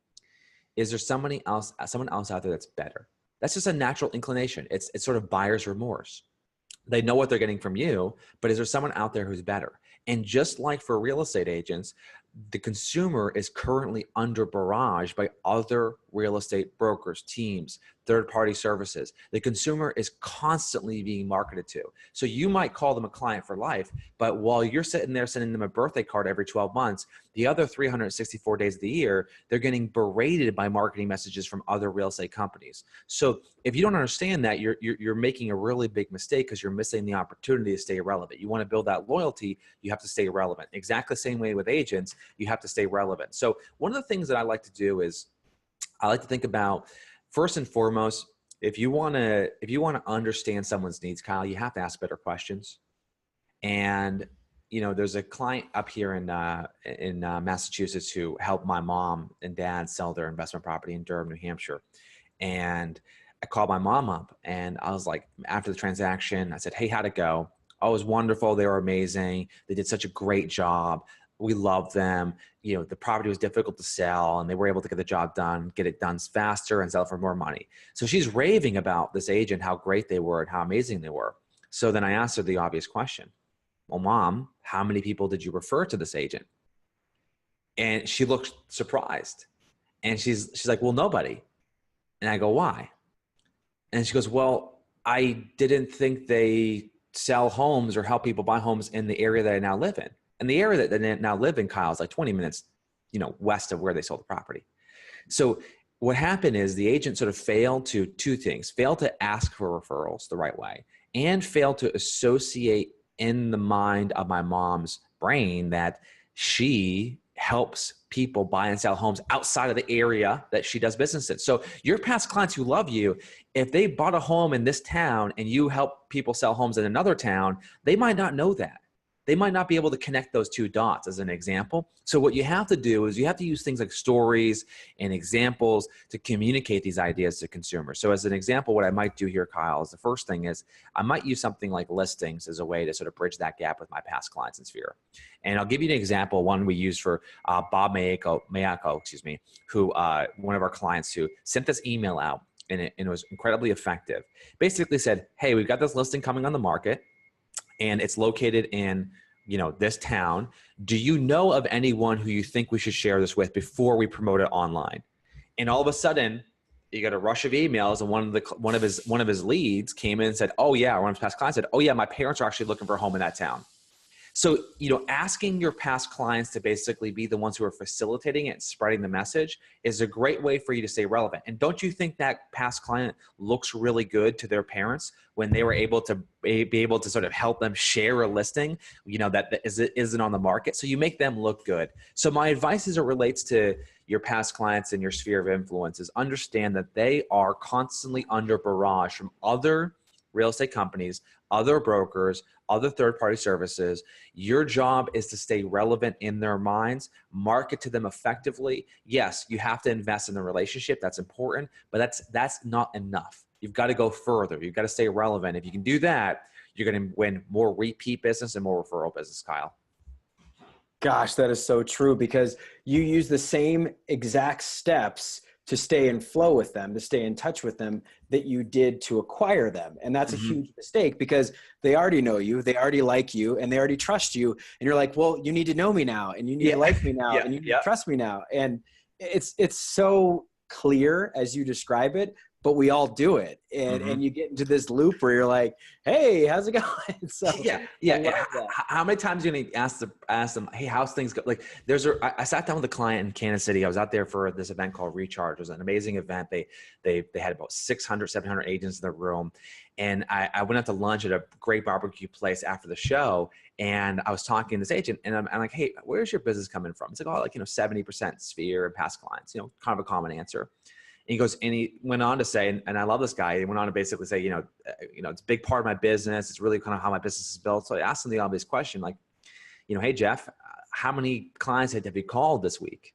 is there someone else out there that's better? That's just a natural inclination. It's sort of buyer's remorse. They know what they're getting from you, but is there someone out there who's better? And just like for real estate agents, the consumer is currently under barrage by other real estate brokers, teams, third-party services. The consumer is constantly being marketed to. So you might call them a client for life, but while you're sitting there sending them a birthday card every 12 months, the other 364 days of the year, they're getting berated by marketing messages from other real estate companies. So if you don't understand that, you're making a really big mistake, because you're missing the opportunity to stay relevant. You want to build that loyalty, you have to stay relevant. Exactly the same way with agents, you have to stay relevant. So one of the things that I like to do is I like to think about, first and foremost, if you want to understand someone's needs, Kyle, you have to ask better questions. And there's a client up here in Massachusetts who helped my mom and dad sell their investment property in Durham, New Hampshire. And I called my mom up and I was like, after the transaction, I said, hey, how'd it go? Oh, it was wonderful. They were amazing. They did such a great job. We loved them. The property was difficult to sell and they were able to get the job done, get it done faster and sell it for more money. So she's raving about this agent, how great they were and how amazing they were. So then I asked her the obvious question. Well, Mom, how many people did you refer to this agent? And she looked surprised. And she's like, well, nobody. And I go, why? And she goes, well, I didn't think they sell homes or help people buy homes in the area that I now live in. And the area that they now live in, Kyle, is like 20 minutes, west of where they sold the property. So what happened is the agent sort of failed to two things: failed to ask for referrals the right way, and failed to associate in the mind of my mom's brain that she helps people buy and sell homes outside of the area that she does business in. So your past clients who love you, if they bought a home in this town and you help people sell homes in another town, they might not know that. They might not be able to connect those two dots, as an example. So what you have to do is you have to use things like stories and examples to communicate these ideas to consumers. So as an example, what I might do here, Kyle, is the first thing is I might use something like listings as a way to sort of bridge that gap with my past clients in Sphere. And I'll give you an example, one we used for Bob Mayako, who one of our clients who sent this email out, and it was incredibly effective. Basically said, hey, we've got this listing coming on the market, and it's located in, this town. Do you know of anyone who you think we should share this with before we promote it online? And all of a sudden, you got a rush of emails, and one of his leads came in and said, oh yeah, one of his past clients said, oh yeah, my parents are actually looking for a home in that town. So, asking your past clients to basically be the ones who are facilitating it and spreading the message is a great way for you to stay relevant. And don't you think that past client looks really good to their parents when they were able to be able to sort of help them share a listing, that isn't on the market? So you make them look good. So my advice as it relates to your past clients and your sphere of influence is understand that they are constantly under barrage from other real estate companies, other brokers, other third-party services. Your job is to stay relevant in their minds, market to them effectively. Yes, you have to invest in the relationship. That's important, but that's not enough. You've got to go further. You've got to stay relevant. If you can do that, you're going to win more repeat business and more referral business, Kyle. Gosh, that is so true, because you use the same exact steps to stay in flow with them, to stay in touch with them, that you did to acquire them. And that's a huge mistake, because they already know you, they already like you, and they already trust you. And you're like, well, you need to know me now, and you need to like me now, and you need to trust me now. And it's so clear as you describe it, but we all do it. And you get into this loop where you're like, hey, how's it going? So How many times are you going to ask them, hey, how's things go? Like I sat down with a client in Kansas City. I was out there for this event called Recharge. It was an amazing event. They had about 600, 700 agents in the room. And I went out to lunch at a great barbecue place after the show. And I was talking to this agent, and I'm like, hey, where's your business coming from? It's like, 70% Sphere and past clients, kind of a common answer. he goes, and he went on to say, and I love this guy. He went on to basically say, it's a big part of my business. It's really kind of how my business is built. So I asked him the obvious question, like, hey, Jeff, how many clients have you called this week?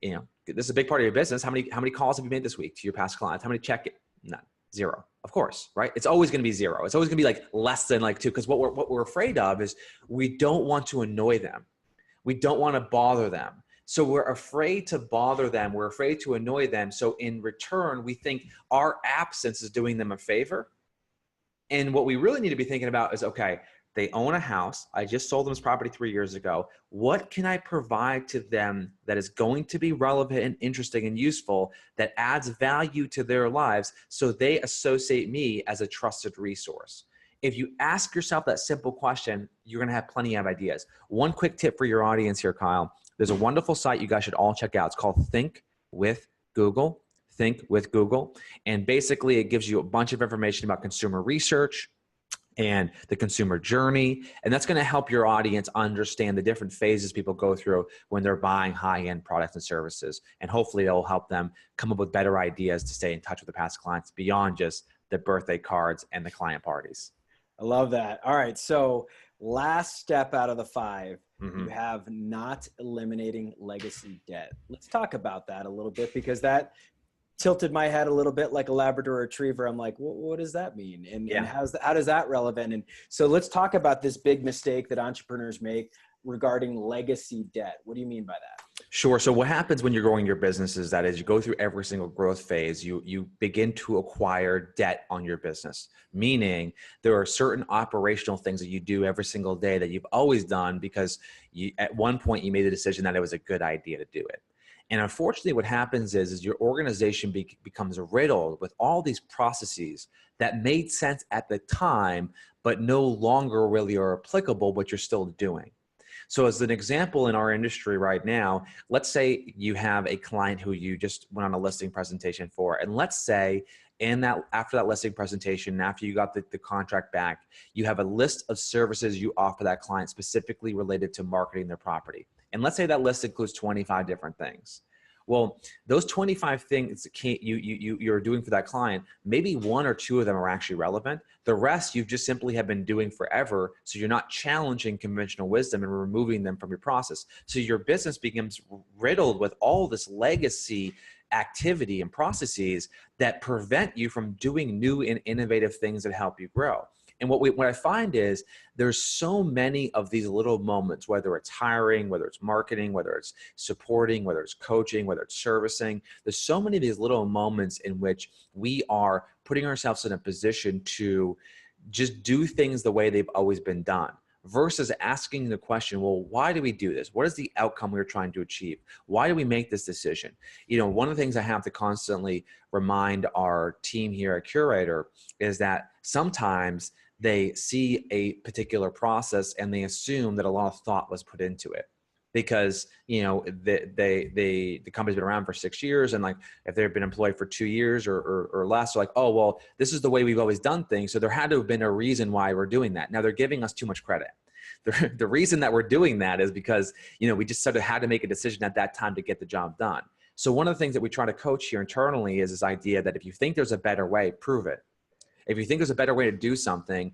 This is a big part of your business. How many calls have you made this week to your past clients? How many check it? None. Zero. Of course, right? It's always going to be zero. It's always going to be like less than like 2, because what we're afraid of is we don't want to annoy them. We don't want to bother them. So we're afraid to bother them. We're afraid to annoy them. So in return, we think our absence is doing them a favor. And what we really need to be thinking about is, okay, they own a house. I just sold them this property 3 years ago. What can I provide to them that is going to be relevant and interesting and useful, that adds value to their lives, so they associate me as a trusted resource? If you ask yourself that simple question, you're going to have plenty of ideas. One quick tip for your audience here, Kyle. There's a wonderful site you guys should all check out. It's called Think with Google. Think with Google. And basically it gives you a bunch of information about consumer research and the consumer journey. And that's going to help your audience understand the different phases people go through when they're buying high-end products and services. And hopefully it'll help them come up with better ideas to stay in touch with the past clients beyond just the birthday cards and the client parties. I love that. All right. So last step out of the 5, you have not eliminating legacy debt. Let's talk about that a little bit, because that tilted my head a little bit like a Labrador retriever. I'm like, what does that mean? And how does that relevant? And so let's talk about this big mistake that entrepreneurs make regarding legacy debt. What do you mean by that? Sure. So what happens when you're growing your business is that as you go through every single growth phase, you begin to acquire debt on your business, meaning there are certain operational things that you do every single day that you've always done because at one point you made the decision that it was a good idea to do it. And unfortunately, what happens is your organization becomes riddled with all these processes that made sense at the time, but no longer really are applicable, but you're still doing. So as an example in our industry right now, let's say you have a client who you just went on a listing presentation for. And let's say after that listing presentation, after you got the contract back, you have a list of services you offer that client specifically related to marketing their property. And let's say that list includes 25 different things. Well, those 25 things you're doing for that client, maybe 1 or 2 of them are actually relevant. The rest you've just simply have been doing forever. So you're not challenging conventional wisdom and removing them from your process. So your business becomes riddled with all this legacy activity and processes that prevent you from doing new and innovative things that help you grow. And what I find is there's so many of these little moments, whether it's hiring, whether it's marketing, whether it's supporting, whether it's coaching, whether it's servicing. There's so many of these little moments in which we are putting ourselves in a position to just do things the way they've always been done, versus asking the question, well, why do we do this? What is the outcome we're trying to achieve? Why do we make this decision? One of the things I have to constantly remind our team here at Curaytor is that sometimes they see a particular process and they assume that a lot of thought was put into it because, the company's been around for 6 years, and like if they've been employed for 2 years or less, they're like, oh, well, this is the way we've always done things. So there had to have been a reason why we're doing that. Now they're giving us too much credit. The reason that we're doing that is because, we just sort of had to make a decision at that time to get the job done. So one of the things that we try to coach here internally is this idea that if you think there's a better way, prove it. If you think there's a better way to do something,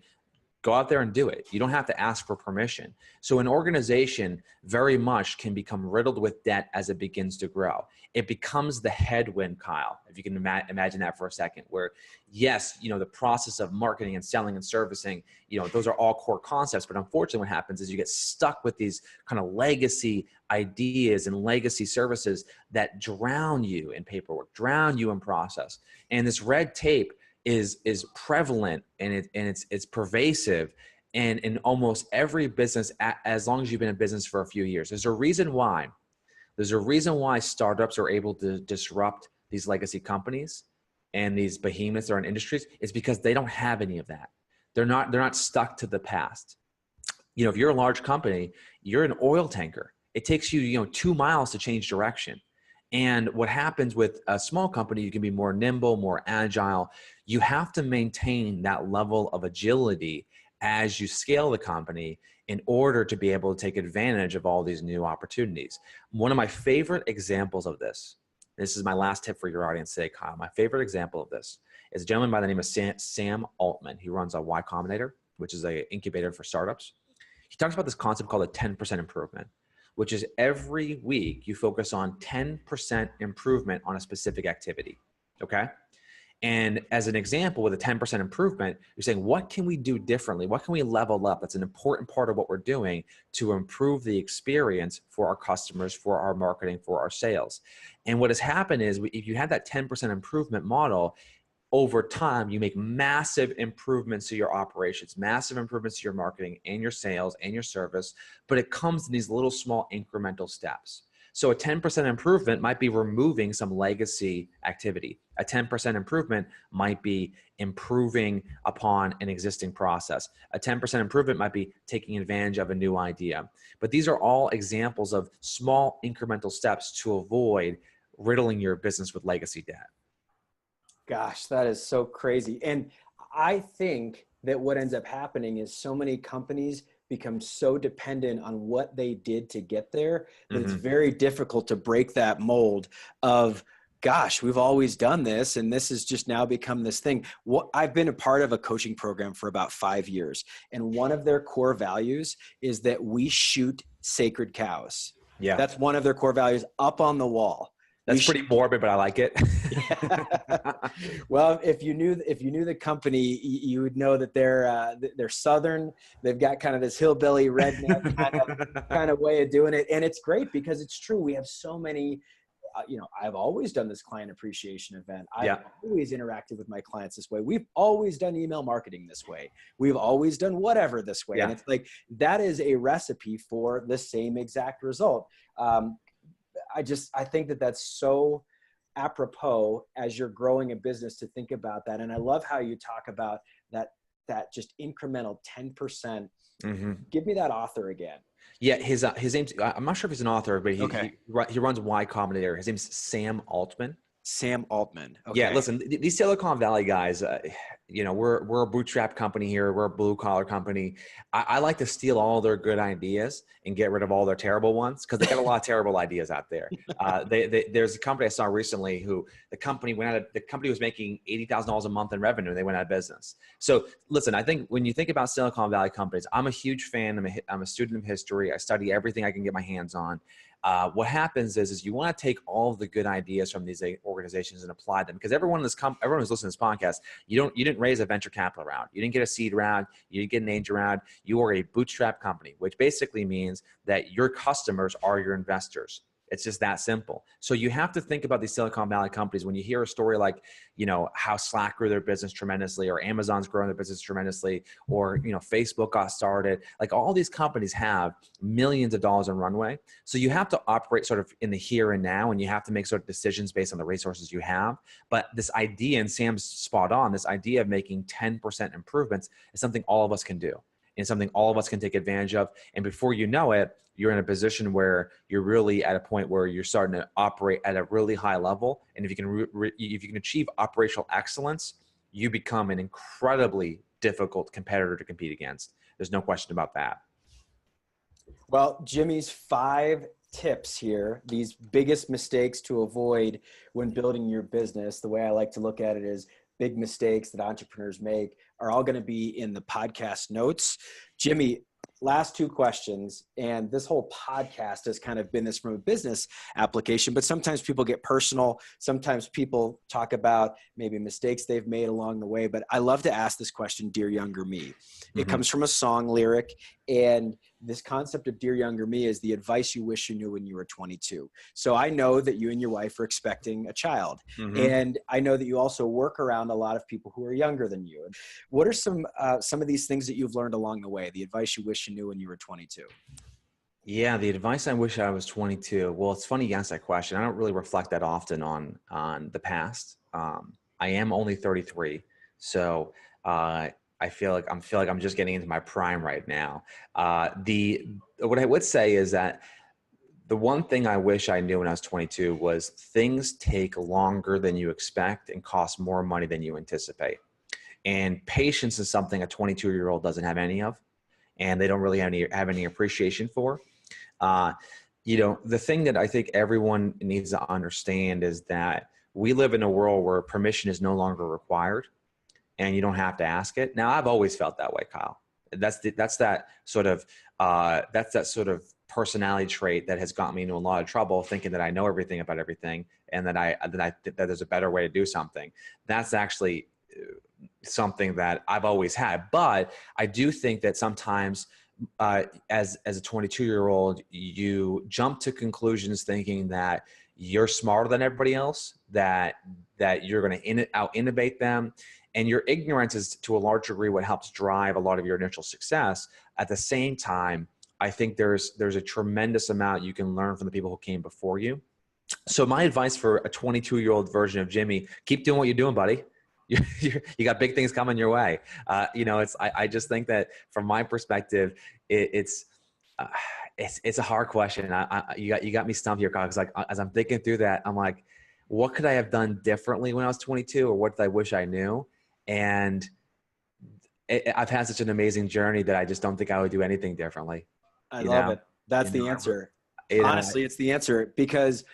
go out there and do it. You don't have to ask for permission. So an organization very much can become riddled with debt as it begins to grow. It becomes the headwind, Kyle, if you can imagine that for a second, where yes, the process of marketing and selling and servicing, those are all core concepts. But unfortunately what happens is you get stuck with these kind of legacy ideas and legacy services that drown you in paperwork, drown you in process. And this red tape is prevalent and it's pervasive and in almost every business as long as you've been in business for a few years. There's a reason why startups are able to disrupt these legacy companies and these behemoths that are in industries. Is because they don't have any of that. They're not stuck to the past. If you're a large company, you're an oil tanker. It takes you 2 miles to change direction. And what happens with a small company, you can be more nimble, more agile. You have to maintain that level of agility as you scale the company in order to be able to take advantage of all these new opportunities. One of my favorite examples of this This is my last tip for your audience today, Kyle. My favorite example of this is a gentleman by the name of Sam Altman. He runs a Y Combinator, which is an incubator for startups. He talks about this concept called a 10% improvement, which is every week you focus on 10% improvement on a specific activity. Okay. And as an example, with a 10% improvement, you're saying, what can we do differently? What can we level up? That's an important part of what we're doing to improve the experience for our customers, for our marketing, for our sales. And what has happened is if you have that 10% improvement model, over time, you make massive improvements to your operations, massive improvements to your marketing and your sales and your service, but it comes in these little small incremental steps. So a 10% improvement might be removing some legacy activity. A 10% improvement might be improving upon an existing process. A 10% improvement might be taking advantage of a new idea. But these are all examples of small incremental steps to avoid riddling your business with legacy debt. Gosh, that is so crazy. And I think that what ends up happening is so many companies become so dependent on what they did to get there that it's very difficult to break that mold of, gosh, we've always done this and this has just now become this thing. I've been a part of a coaching program for about 5 years, and one of their core values is that we shoot sacred cows. Yeah. That's one of their core values up on the wall. That's pretty morbid, but I like it. Well, if you knew the company, you would know that they're Southern. They've got kind of this hillbilly redneck kind of way of doing it, and it's great because it's true. We have so many. I've always done this client appreciation event. I've always interacted with my clients this way. We've always done email marketing this way. We've always done whatever this way, and it's like that is a recipe for the same exact result. I think that that's so apropos as you're growing a business to think about that. And I love how you talk about that just incremental 10%. Give me that author again. Yeah. His name's, I'm not sure if he's an author, but he runs Y Combinator. His name's Sam Altman. Sam Altman. Okay. Yeah. Listen, these Silicon Valley guys, we're a bootstrap company here. We're a blue collar company. I like to steal all their good ideas and get rid of all their terrible ones because they got a lot of terrible ideas out there. There's a company I saw recently who the company was making $80,000 a month in revenue and they went out of business. So listen, I think when you think about Silicon Valley companies, I'm a huge fan. I'm a student of history. I study everything I can get my hands on. What happens is you want to take all of the good ideas from these organizations and apply them, because everyone who's listening to this podcast, you didn't raise a venture capital round, you didn't get a seed round, you didn't get an angel round. You are a bootstrap company, which basically means that your customers are your investors. It's just that simple. So you have to think about these Silicon Valley companies. When you hear a story like, how Slack grew their business tremendously, or Amazon's growing their business tremendously, or, Facebook got started, like all these companies have millions of dollars in runway. So you have to operate sort of in the here and now, and you have to make sort of decisions based on the resources you have. But this idea, and Sam's spot on, this idea of making 10% improvements is something all of us can do, and something all of us can take advantage of. And before you know it, you're in a position where you're really at a point where you're starting to operate at a really high level. And if you can achieve operational excellence, you become an incredibly difficult competitor to compete against. There's no question about that. Well, Jimmy's 5 tips here, these biggest mistakes to avoid when building your business, the way I like to look at it is big mistakes that entrepreneurs make are all going to be in the podcast notes. Jimmy, last 2 questions. And this whole podcast has kind of been this from a business application, but sometimes people get personal. Sometimes people talk about maybe mistakes they've made along the way. But I love to ask this question, Dear Younger Me. It comes from a song lyric. And this concept of Dear Younger Me is the advice you wish you knew when you were 22. So I know that you and your wife are expecting a child. And I know that you also work around a lot of people who are younger than you. What are some of these things that you've learned along the way, the advice you wish you knew when you were 22? Yeah, the advice I wish I was 22. Well, it's funny you asked that question. I don't really reflect that often on the past. I am only 33. So I feel like I'm just getting into my prime right now. What I would say is that the one thing I wish I knew when I was 22 was things take longer than you expect and cost more money than you anticipate. And patience is something a 22-year-old doesn't have any of, and they don't really have any appreciation for. the thing that I think everyone needs to understand is that we live in a world where permission is no longer required and you don't have to ask it. Now, I've always felt that way, Kyle. That's that sort of personality trait that has gotten me into a lot of trouble, thinking that I know everything about everything and that there's a better way to do something. That's actually something that I've always had. But I do think that sometimes as a 22-year-old, you jump to conclusions thinking that you're smarter than everybody else, that you're going to out innovate them. And your ignorance is to a large degree what helps drive a lot of your initial success. At the same time, I think there's a tremendous amount you can learn from the people who came before you. So my advice for a 22-year-old version of Jimmy, keep doing what you're doing, buddy. You got big things coming your way. I just think that from my perspective, it's a hard question. You got me stumped here, because like as I'm thinking through that, I'm like, what could I have done differently when I was 22, or what did I wish I knew? And I've had such an amazing journey that I just don't think I would do anything differently. I love it. That's the answer. Honestly, it's the answer, because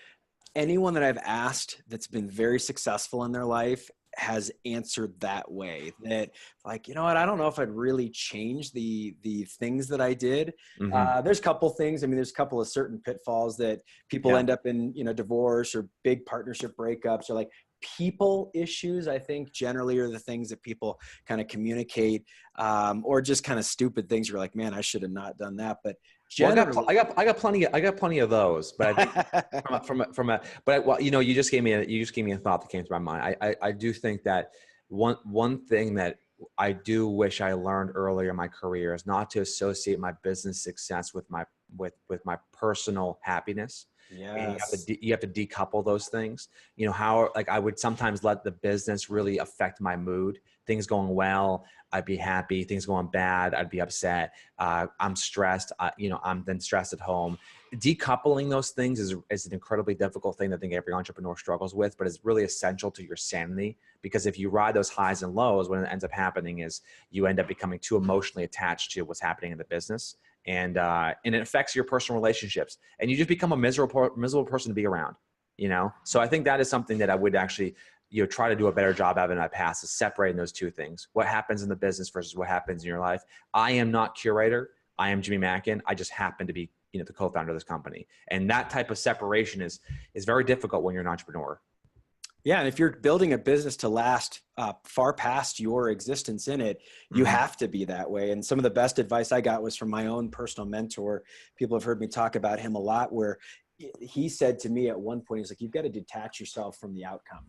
anyone that I've asked that's been very successful in their life has answered that way, that like, you know what, I don't know if I'd really change the things that I did. Mm-hmm. There's a couple things. I mean, there's a couple of certain pitfalls that people end up in, divorce or big partnership breakups, or like people issues, I think generally are the things that people kind of communicate, or just kind of stupid things. You're like, man, I should have not done that. But generally, I got plenty of those, but I think you just gave me a thought that came to my mind. I do think that one thing that I do wish I learned earlier in my career is not to associate my business success with my personal happiness. Yes. And you have to decouple those things. How like I would sometimes let the business really affect my mood. Things going well, I'd be happy. Things going bad, I'd be upset. I'm stressed. I'm then stressed at home. Decoupling those things is an incredibly difficult thing that I think every entrepreneur struggles with, but it's really essential to your sanity, because if you ride those highs and lows, what ends up happening is you end up becoming too emotionally attached to what's happening in the business. And it affects your personal relationships, and you just become a miserable person to be around, So I think that is something that I would actually, try to do a better job of in my past, is separating those two things. What happens in the business versus what happens in your life. I am not Curaytor. I am Jimmy Mackin. I just happen to be, the co-founder of this company. And that type of separation is very difficult when you're an entrepreneur. Yeah. And if you're building a business to last far past your existence in it, you have to be that way. And some of the best advice I got was from my own personal mentor. People have heard me talk about him a lot, where he said to me at one point, he's like, you've got to detach yourself from the outcome.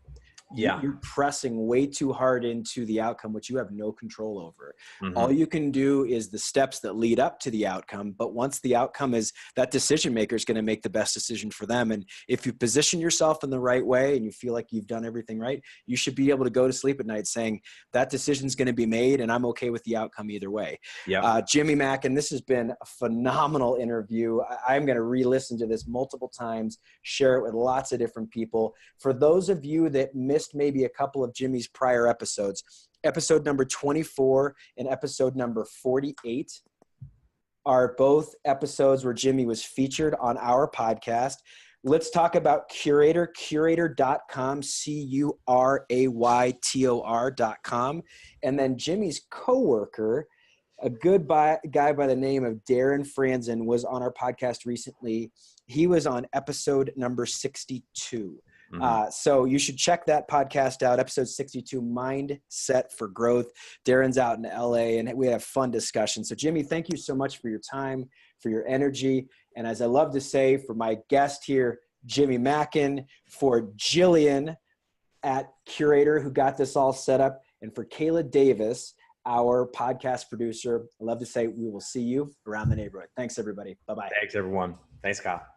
Yeah. You're pressing way too hard into the outcome, which you have no control over. Mm-hmm. All you can do is the steps that lead up to the outcome. But once the outcome is, that decision maker is going to make the best decision for them. And if you position yourself in the right way and you feel like you've done everything right, you should be able to go to sleep at night saying that decision is going to be made and I'm okay with the outcome either way. Yeah. Jimmy Mackin, this has been a phenomenal interview. I'm going to re-listen to this multiple times, share it with lots of different people. For those of you that missed maybe a couple of Jimmy's prior episodes, episode number 24 and episode number 48 are both episodes where Jimmy was featured on our podcast. Let's talk about Curaytor, curaytor.com, CURAYTOR.com. And then Jimmy's coworker, a good guy by the name of Darren Franzen, was on our podcast recently. He was on episode number 62. So you should check that podcast out, episode 62, Mindset for Growth. Darren's out in LA and we have fun discussions. So Jimmy, thank you so much for your time, for your energy. And as I love to say, for my guest here, Jimmy Mackin, for Jillian at Curaytor, who got this all set up, and for Kayla Davis, our podcast producer, I love to say we will see you around the neighborhood. Thanks, everybody. Bye-bye. Thanks, everyone. Thanks, Kyle.